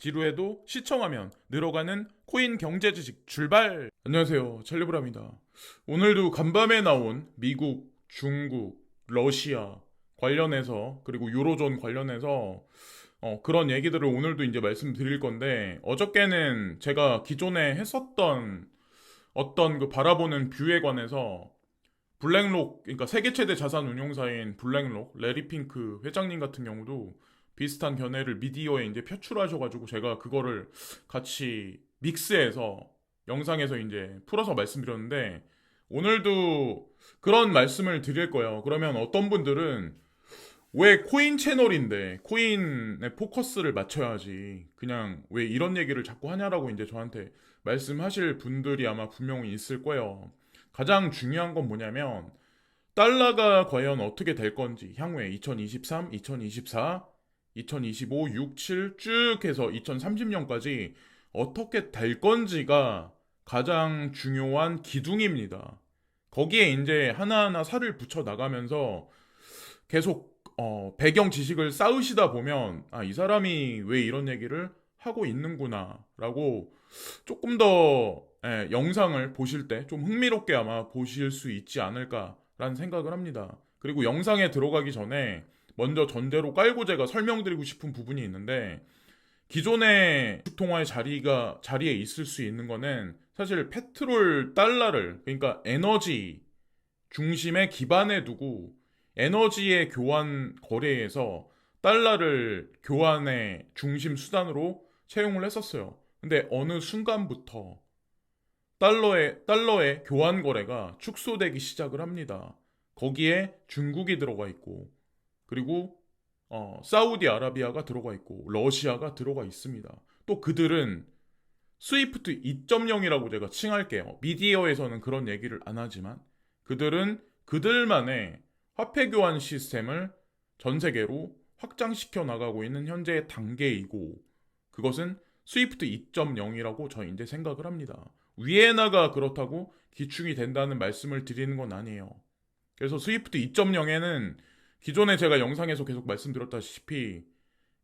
지루해도 시청하면 늘어가는 코인 경제 지식 출발! 안녕하세요. 찰리브라입니다. 오늘도 간밤에 나온 미국, 중국, 러시아 관련해서 그리고 유로존 관련해서 그런 얘기들을 오늘도 이제 말씀드릴 건데, 어저께는 제가 기존에 했었던 어떤 그 바라보는 뷰에 관해서 블랙록, 그러니까 세계 최대 자산 운용사인 블랙록, 레리 핑크 회장님 같은 경우도 비슷한 견해를 미디어에 이제 표출하셔가지고 제가 그거를 같이 믹스해서 영상에서 이제 풀어서 말씀드렸는데, 오늘도 그런 말씀을 드릴 거예요. 그러면 어떤 분들은 왜 코인 채널인데 코인에 포커스를 맞춰야지 그냥 왜 이런 얘기를 자꾸 하냐라고 이제 저한테 말씀하실 분들이 아마 분명히 있을 거예요. 가장 중요한 건 뭐냐면 달러가 과연 어떻게 될 건지 향후에 2023, 2024, 2025, 6, 7 쭉 해서 2030년까지 어떻게 될 건지가 가장 중요한 기둥입니다. 거기에 이제 하나하나 살을 붙여 나가면서 계속 배경 지식을 쌓으시다 보면 이 사람이 왜 이런 얘기를 하고 있는구나라고 조금 더 영상을 보실 때 좀 흥미롭게 아마 보실 수 있지 않을까라는 생각을 합니다. 그리고 영상에 들어가기 전에 먼저 전제로 깔고 제가 설명드리고 싶은 부분이 있는데, 기존의 통화의 자리에 있을 수 있는 거는 사실 페트롤 달러를, 그러니까 에너지 중심에 기반에 두고 에너지의 교환 거래에서 달러를 교환의 중심 수단으로 채용을 했었어요. 근데 어느 순간부터 달러의 교환 거래가 축소되기 시작을 합니다. 거기에 중국이 들어가 있고, 그리고 사우디아라비아가 들어가 있고, 러시아가 들어가 있습니다. 또 그들은 스위프트 2.0이라고 제가 칭할게요. 미디어에서는 그런 얘기를 안 하지만 그들은 그들만의 화폐 교환 시스템을 전 세계로 확장시켜 나가고 있는 현재의 단계이고, 그것은 스위프트 2.0이라고 저 이제 생각을 합니다. 위에나가 그렇다고 기충이 된다는 말씀을 드리는 건 아니에요. 그래서 스위프트 2.0에는 기존에 제가 영상에서 계속 말씀드렸다시피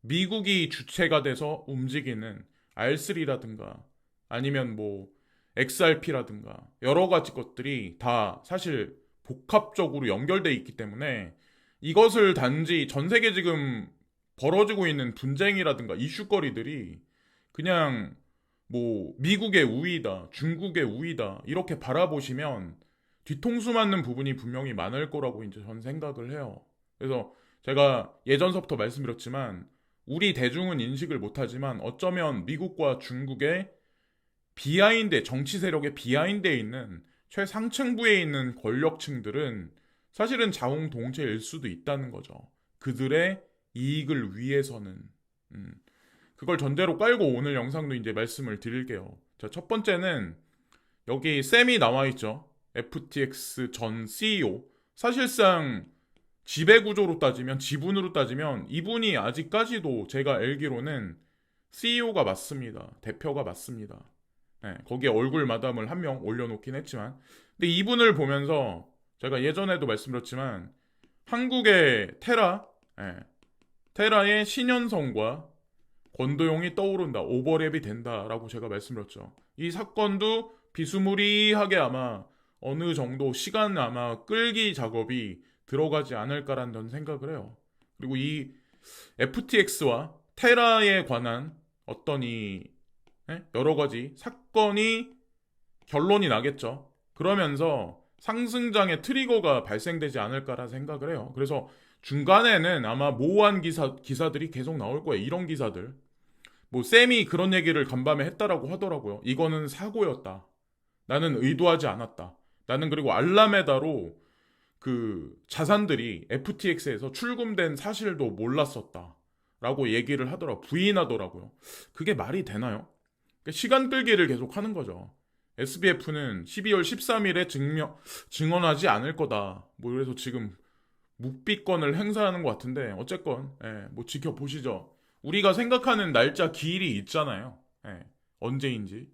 미국이 주체가 돼서 움직이는 R3라든가 아니면 뭐 XRP라든가 여러 가지 것들이 다 사실 복합적으로 연결돼 있기 때문에 이것을 단지 전 세계 지금 벌어지고 있는 분쟁이라든가 이슈거리들이 그냥 뭐 미국의 우위다, 중국의 우위다 이렇게 바라보시면 뒤통수 맞는 부분이 분명히 많을 거라고 이제 전 생각을 해요. 그래서 제가 예전서부터 말씀드렸지만 우리 대중은 인식을 못하지만 어쩌면 미국과 중국의 정치 세력의 비하인드에 있는 최상층부에 있는 권력층들은 사실은 자웅동체일 수도 있다는 거죠. 그들의 이익을 위해서는. 그걸 전제로 깔고 오늘 영상도 이제 말씀을 드릴게요. 자, 첫 번째는 여기 샘이 나와 있죠. FTX 전 CEO. 사실상 지배구조로 따지면, 지분으로 따지면 이분이 아직까지도 제가 알기로는 CEO가 맞습니다. 대표가 맞습니다. 거기에 얼굴 마담을 한 명 올려놓긴 했지만, 근데 이분을 보면서 제가 예전에도 말씀드렸지만 한국의 테라의 신현성과 권도용이 떠오른다, 오버랩이 된다라고 제가 말씀드렸죠. 이 사건도 비스무리하게 아마 어느 정도 시간 아마 끌기 작업이 들어가지 않을까라는 전 생각을 해요. 그리고 이 FTX와 테라에 관한 어떤 여러 가지 사건이 결론이 나겠죠. 그러면서 상승장의 트리거가 발생되지 않을까라 생각을 해요. 그래서 중간에는 아마 모호한 기사들이 계속 나올 거예요. 이런 기사들. 뭐 쌤이 그런 얘기를 간밤에 했다라고 하더라고요. 이거는 사고였다. 나는 의도하지 않았다. 나는 그리고 알라메다로 그 자산들이 FTX에서 출금된 사실도 몰랐었다. 라고 얘기를 하더라고요. 부인하더라고요. 그게 말이 되나요? 그러니까 시간 끌기를 계속 하는 거죠. SBF는 12월 13일에 증언하지 않을 거다. 뭐 그래서 지금 묵비권을 행사하는 것 같은데, 어쨌건 뭐 지켜보시죠. 우리가 생각하는 날짜 기일이 있잖아요. 언제인지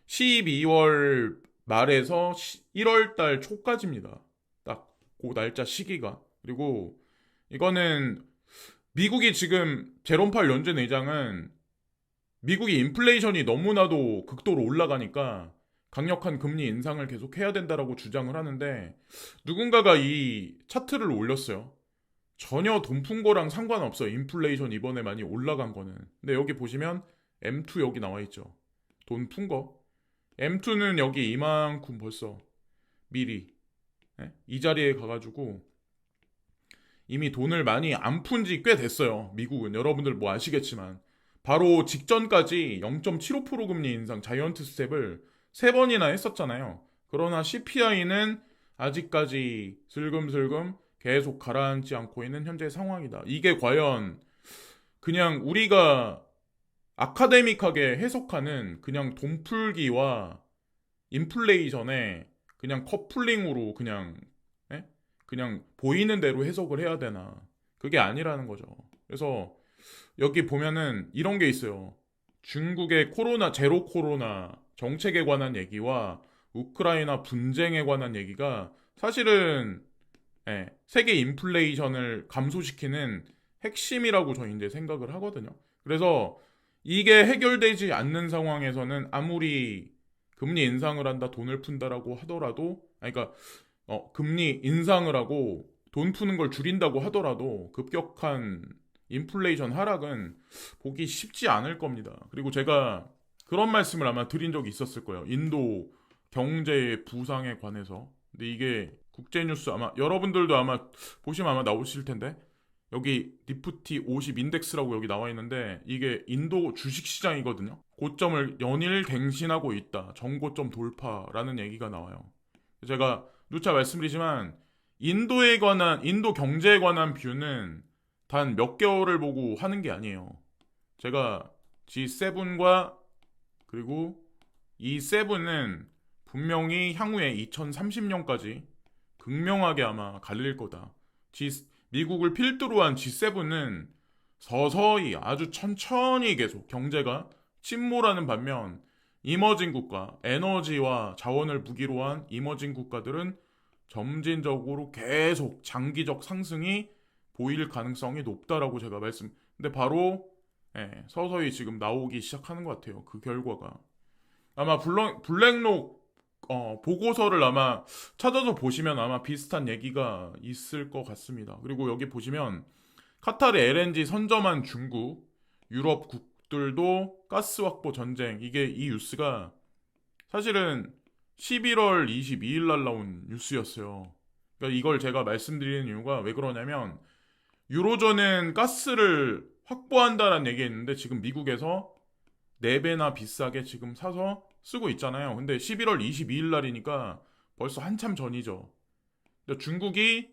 12월 말에서 1월 달 초까지입니다. 딱 그 날짜 시기가. 그리고 이거는 미국이 지금 제롬 파월 연준 의장은 미국이 인플레이션이 너무나도 극도로 올라가니까 강력한 금리 인상을 계속 해야 된다라고 주장을 하는데 누군가가 이 차트를 올렸어요. 전혀 돈 푼 거랑 상관없어요. 인플레이션 이번에 많이 올라간 거는. 근데 여기 보시면 M2 여기 나와 있죠. 돈 푼 거. M2는 여기 이만큼 벌써 미리 이 자리에 가가지고 이미 돈을 많이 안 푼 지 꽤 됐어요. 미국은 여러분들 뭐 아시겠지만 바로 직전까지 0.75% 금리 인상 자이언트 스텝을 3번이나 했었잖아요. 그러나 CPI는 아직까지 슬금슬금 계속 가라앉지 않고 있는 현재 상황이다. 이게 과연 그냥 우리가 아카데믹하게 해석하는 그냥 돈풀기와 인플레이션의 그냥 커플링으로 예? 그냥 보이는 대로 해석을 해야 되나? 그게 아니라는 거죠. 그래서 여기 보면은 이런 게 있어요. 중국의 코로나 제로 코로나 정책에 관한 얘기와 우크라이나 분쟁에 관한 얘기가 사실은 세계 인플레이션을 감소시키는 핵심이라고 저는 이제 생각을 하거든요. 그래서 이게 해결되지 않는 상황에서는 아무리 금리 인상을 한다, 돈을 푼다라고 하더라도, 그러니까 금리 인상을 하고 돈 푸는 걸 줄인다고 하더라도 급격한 인플레이션 하락은 보기 쉽지 않을 겁니다. 그리고 제가 그런 말씀을 아마 드린 적이 있었을 거예요. 인도 경제 부상에 관해서. 근데 이게 국제뉴스 아마 여러분들도 아마 보시면 아마 나오실 텐데 여기 니프티 50 인덱스라고 여기 나와 있는데 이게 인도 주식시장이거든요. 고점을 연일 갱신하고 있다. 정고점 돌파라는 얘기가 나와요. 제가 누차 말씀드리지만 인도 경제에 관한 뷰는 단 몇 개월을 보고 하는 게 아니에요. 제가 G7과 그리고 이 7은 분명히 향후에 2030년까지 극명하게 아마 갈릴 거다. 미국을 필두로 한 G7은 서서히 아주 천천히 계속 경제가 침몰하는 반면 이머징 국가, 에너지와 자원을 무기로 한 이머징 국가들은 점진적으로 계속 장기적 상승이 보일 가능성이 높다라고 제가 근데 바로 서서히 지금 나오기 시작하는 것 같아요. 그 결과가. 아마 블랙록 보고서를 아마 찾아서 보시면 아마 비슷한 얘기가 있을 것 같습니다. 그리고 여기 보시면 카타르 LNG 선점한 중국, 유럽 국들도 가스 확보 전쟁. 이게 이 뉴스가 사실은 11월 22일 날 나온 뉴스였어요. 그러니까 이걸 제가 말씀드리는 이유가 왜 그러냐면 유로존은 가스를 확보한다라는 얘기가 있는데 지금 미국에서 4배나 비싸게 지금 사서 쓰고 있잖아요. 근데 11월 22일 날이니까 벌써 한참 전이죠. 근데 중국이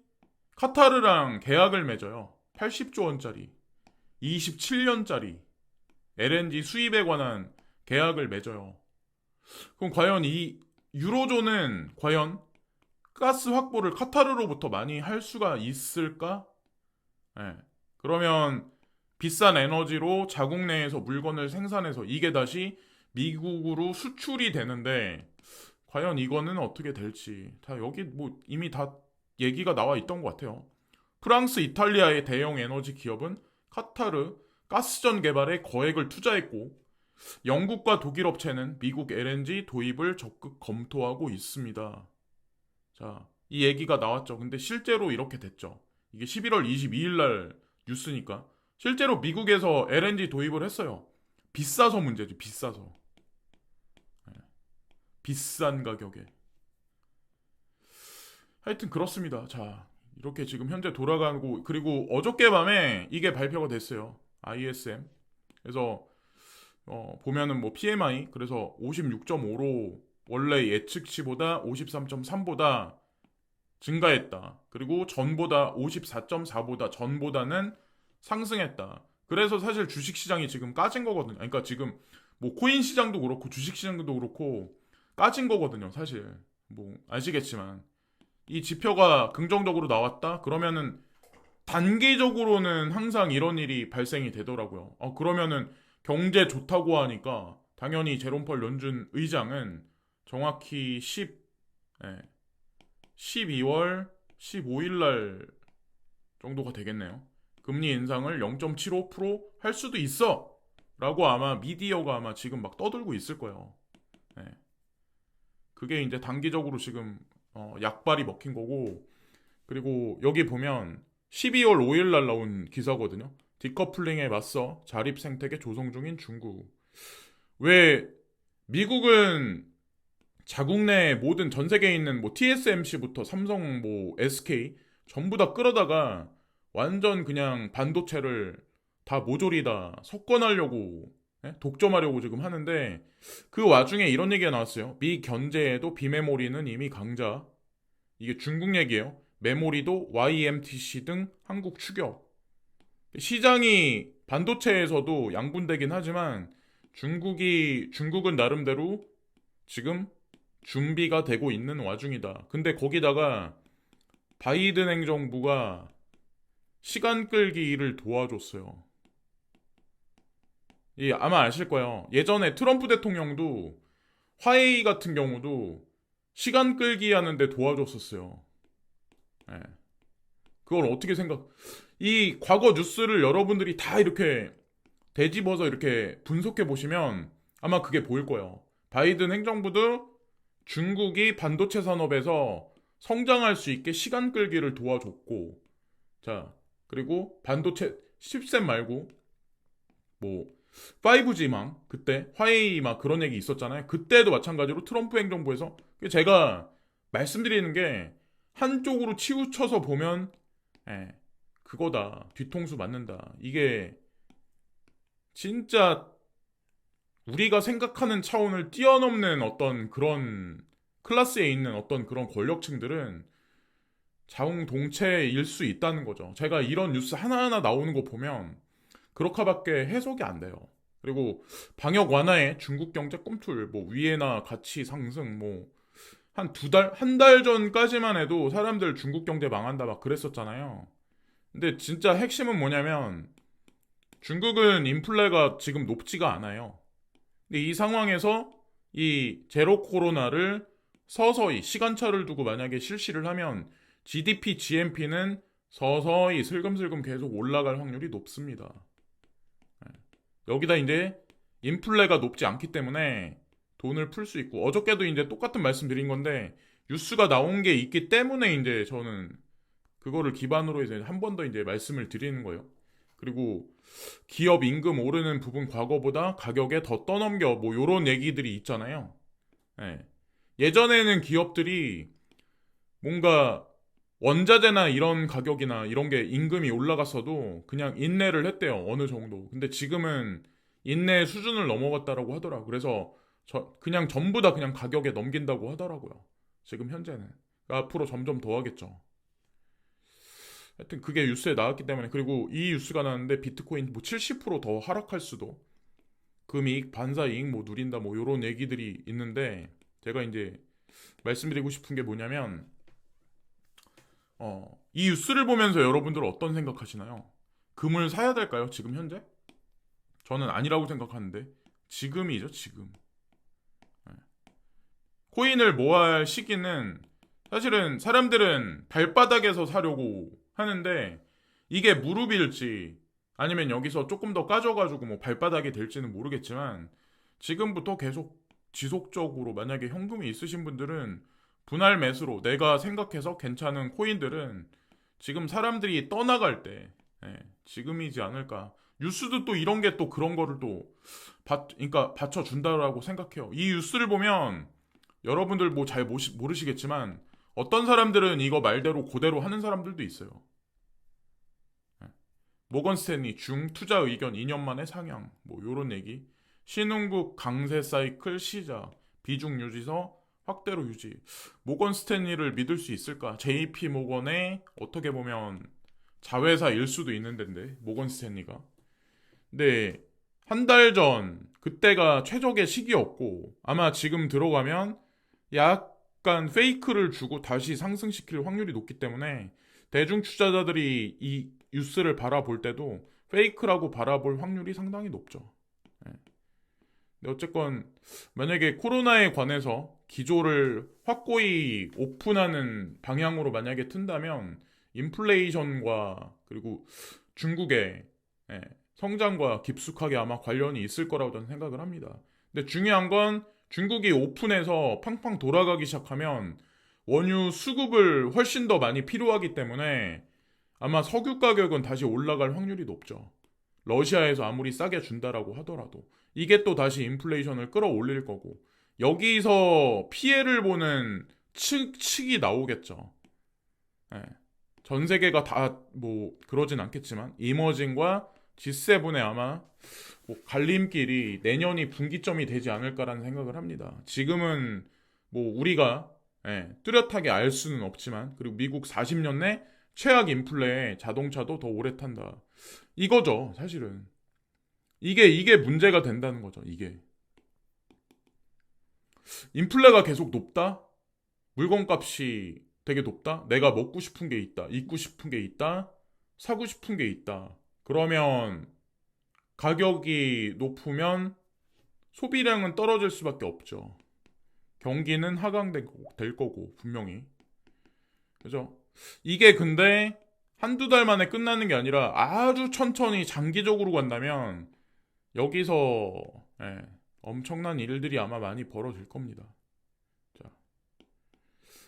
카타르랑 계약을 맺어요. 80조 원짜리, 27년짜리 LNG 수입에 관한 계약을 맺어요. 그럼 과연 이 유로존은 과연 가스 확보를 카타르로부터 많이 할 수가 있을까? 그러면 비싼 에너지로 자국 내에서 물건을 생산해서 이게 다시 미국으로 수출이 되는데 과연 이거는 어떻게 될지 다 여기 뭐 이미 다 얘기가 나와 있던 것 같아요. 프랑스, 이탈리아의 대형 에너지 기업은 카타르 가스전 개발에 거액을 투자했고 영국과 독일 업체는 미국 LNG 도입을 적극 검토하고 있습니다. 자, 이 얘기가 나왔죠. 근데 실제로 이렇게 됐죠. 이게 11월 22일 날 뉴스니까 실제로 미국에서 LNG 도입을 했어요. 비싸서 문제지, 비싸서. 비싼 가격에. 하여튼 그렇습니다. 자, 이렇게 지금 현재 돌아가고 그리고 어저께 밤에 이게 발표가 됐어요. ISM. 그래서 보면은 뭐 PMI 그래서 56.5로 원래 예측치보다 53.3보다 증가했다. 그리고 전보다 54.4보다 전보다는 상승했다. 그래서 사실 주식 시장이 지금 까진 거거든요. 그러니까 지금 뭐 코인 시장도 그렇고 주식 시장도 그렇고 까진 거거든요. 사실 뭐 아시겠지만 이 지표가 긍정적으로 나왔다. 그러면은 단기적으로는 항상 이런 일이 발생이 되더라고요. 그러면은 경제 좋다고 하니까 당연히 제롬 펄 연준 의장은 정확히 12월 15일 날 정도가 되겠네요. 금리 인상을 0.75%할 수도 있어. 라고 아마 미디어가 아마 지금 막 떠들고 있을 거예요. 예. 그게 이제 단기적으로 지금 약발이 먹힌 거고, 그리고 여기 보면 12월 5일 날 나온 기사거든요. 디커플링에 맞서 자립 생태계 조성 중인 중국. 왜 미국은 자국 내 모든 전 세계에 있는 뭐 TSMC부터 삼성 뭐 SK 전부 다 끌어다가 완전 그냥 반도체를 다 모조리 다 석권하려고 독점하려고 지금 하는데 그 와중에 이런 얘기가 나왔어요. 미 견제에도 비메모리는 이미 강자. 이게 중국 얘기예요. 메모리도 YMTC 등 한국 추격. 시장이 반도체에서도 양분되긴 하지만 중국은 나름대로 지금 준비가 되고 있는 와중이다. 근데 거기다가 바이든 행정부가 시간 끌기 일을 도와줬어요. 아마 아실 거예요. 예전에 트럼프 대통령도 화웨이 같은 경우도 시간 끌기 하는데 도와줬었어요. 예. 그걸 어떻게 이 과거 뉴스를 여러분들이 다 이렇게 되짚어서 이렇게 분석해 보시면 아마 그게 보일 거예요. 바이든 행정부도 중국이 반도체 산업에서 성장할 수 있게 시간 끌기를 도와줬고, 자, 그리고 반도체 칩셋 말고, 뭐, 5G망, 그때, 화웨이 막 그런 얘기 있었잖아요. 그때도 마찬가지로 트럼프 행정부에서, 제가 말씀드리는 게, 한쪽으로 치우쳐서 보면, 예, 그거다. 뒤통수 맞는다. 이게, 진짜 우리가 생각하는 차원을 뛰어넘는 어떤 그런 클래스에 있는 어떤 그런 권력층들은 자웅동체일 수 있다는 거죠. 제가 이런 뉴스 하나하나 나오는 거 보면 그렇게밖에 해석이 안 돼요. 그리고 방역 완화에 중국 경제 꿈틀, 뭐 위에나 가치 상승, 뭐 한 달 전까지만 해도 사람들 중국 경제 망한다 막 그랬었잖아요. 근데 진짜 핵심은 뭐냐면 중국은 인플레가 지금 높지가 않아요. 근데 이 상황에서 이 제로 코로나를 서서히 시간차를 두고 만약에 실시를 하면 GDP, GNP는 서서히 슬금슬금 계속 올라갈 확률이 높습니다. 여기다 이제 인플레가 높지 않기 때문에 돈을 풀 수 있고 어저께도 이제 똑같은 말씀 드린 건데 뉴스가 나온 게 있기 때문에 이제 저는 그거를 기반으로 해서 한 번 더 이제 말씀을 드리는 거예요. 그리고 기업 임금 오르는 부분 과거보다 가격에 더 떠넘겨 뭐 요런 얘기들이 있잖아요. 예. 예전에는 기업들이 뭔가 원자재나 이런 가격이나 이런 게 임금이 올라갔어도 그냥 인내를 했대요. 어느 정도. 근데 지금은 인내 수준을 넘어갔다라고 하더라고요. 그래서 그냥 전부 다 그냥 가격에 넘긴다고 하더라고요. 지금 현재는. 앞으로 점점 더 하겠죠. 하여튼 그게 뉴스에 나왔기 때문에 그리고 이 뉴스가 나왔는데 비트코인 뭐 70%더 하락할 수도 금이익 반사이익 뭐 누린다 뭐 요런 얘기들이 있는데 제가 이제 말씀드리고 싶은 게 뭐냐면 이 뉴스를 보면서 여러분들은 어떤 생각하시나요? 금을 사야 될까요? 지금 현재? 저는 아니라고 생각하는데 지금이죠 지금. 네. 코인을 모아할 시기는 사실은 사람들은 발바닥에서 사려고 하는데 이게 무릎일지 아니면 여기서 조금 더 까져가지고 뭐 발바닥이 될지는 모르겠지만 지금부터 계속 지속적으로 만약에 현금이 있으신 분들은 분할 매수로 내가 생각해서 괜찮은 코인들은 지금 사람들이 떠나갈 때 지금이지 않을까. 뉴스도 또 이런 게 또 그런 거를 또 그러니까 받쳐준다라고 생각해요. 이 뉴스를 보면 여러분들 뭐 잘 모르시겠지만 어떤 사람들은 이거 말대로 그대로 하는 사람들도 있어요. 모건 스탠리 중 투자 의견 2년 만에 상향 뭐 요런 얘기. 신흥국 강세 사이클 시작 비중 유지서 확대로 유지. 모건 스탠리를 믿을 수 있을까? JP 모건의 어떻게 보면 자회사일 수도 있는 데인데 모건 스탠리가. 근데 한 달 전 그때가 최적의 시기였고 아마 지금 들어가면 약간 페이크를 주고 다시 상승시킬 확률이 높기 때문에 대중 투자자들이 이 뉴스를 바라볼 때도 페이크라고 바라볼 확률이 상당히 높죠. 예. 근데 어쨌건 만약에 코로나에 관해서 기조를 확고히 오픈하는 방향으로 만약에 튼다면 인플레이션과 그리고 중국의 성장과 깊숙하게 아마 관련이 있을 거라고 저는 생각을 합니다. 근데 중요한 건 중국이 오픈해서 팡팡 돌아가기 시작하면 원유 수급을 훨씬 더 많이 필요하기 때문에 아마 석유 가격은 다시 올라갈 확률이 높죠. 러시아에서 아무리 싸게 준다라고 하더라도 이게 또 다시 인플레이션을 끌어올릴 거고 여기서 피해를 보는 측이 나오겠죠. 예. 전 세계가 다 뭐 그러진 않겠지만 이머징과 G7의 아마 뭐 갈림길이 내년이 분기점이 되지 않을까라는 생각을 합니다. 지금은 뭐 우리가 뚜렷하게 알 수는 없지만 그리고 미국 40년 내 최악 인플레에 자동차도 더 오래 탄다. 이거죠, 사실은. 이게 문제가 된다는 거죠, 이게. 인플레가 계속 높다? 물건값이 되게 높다? 내가 먹고 싶은 게 있다. 입고 싶은 게 있다. 사고 싶은 게 있다. 그러면 가격이 높으면 소비량은 떨어질 수밖에 없죠. 경기는 하강될 거고, 분명히. 그죠? 이게 근데 한두 달 만에 끝나는 게 아니라 아주 천천히 장기적으로 간다면 여기서 엄청난 일들이 아마 많이 벌어질 겁니다. 자,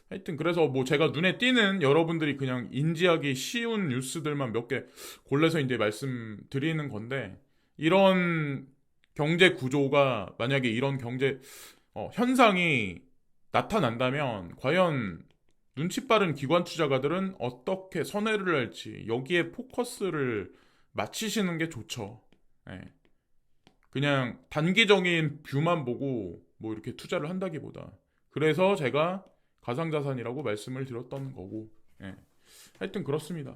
하여튼 그래서 뭐 제가 눈에 띄는 여러분들이 그냥 인지하기 쉬운 뉴스들만 몇 개 골라서 이제 말씀드리는 건데 이런 경제 구조가 만약에 이런 경제 현상이 나타난다면 과연 눈치 빠른 기관 투자가들은 어떻게 선회를 할지 여기에 포커스를 맞추시는 게 좋죠. 예. 그냥 단기적인 뷰만 보고 뭐 이렇게 투자를 한다기보다 그래서 제가 가상자산이라고 말씀을 드렸던 거고 예. 하여튼 그렇습니다.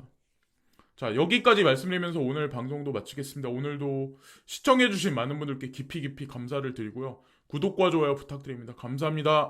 자, 여기까지 말씀드리면서 오늘 방송도 마치겠습니다. 오늘도 시청해주신 많은 분들께 깊이 감사를 드리고요. 구독과 좋아요 부탁드립니다. 감사합니다.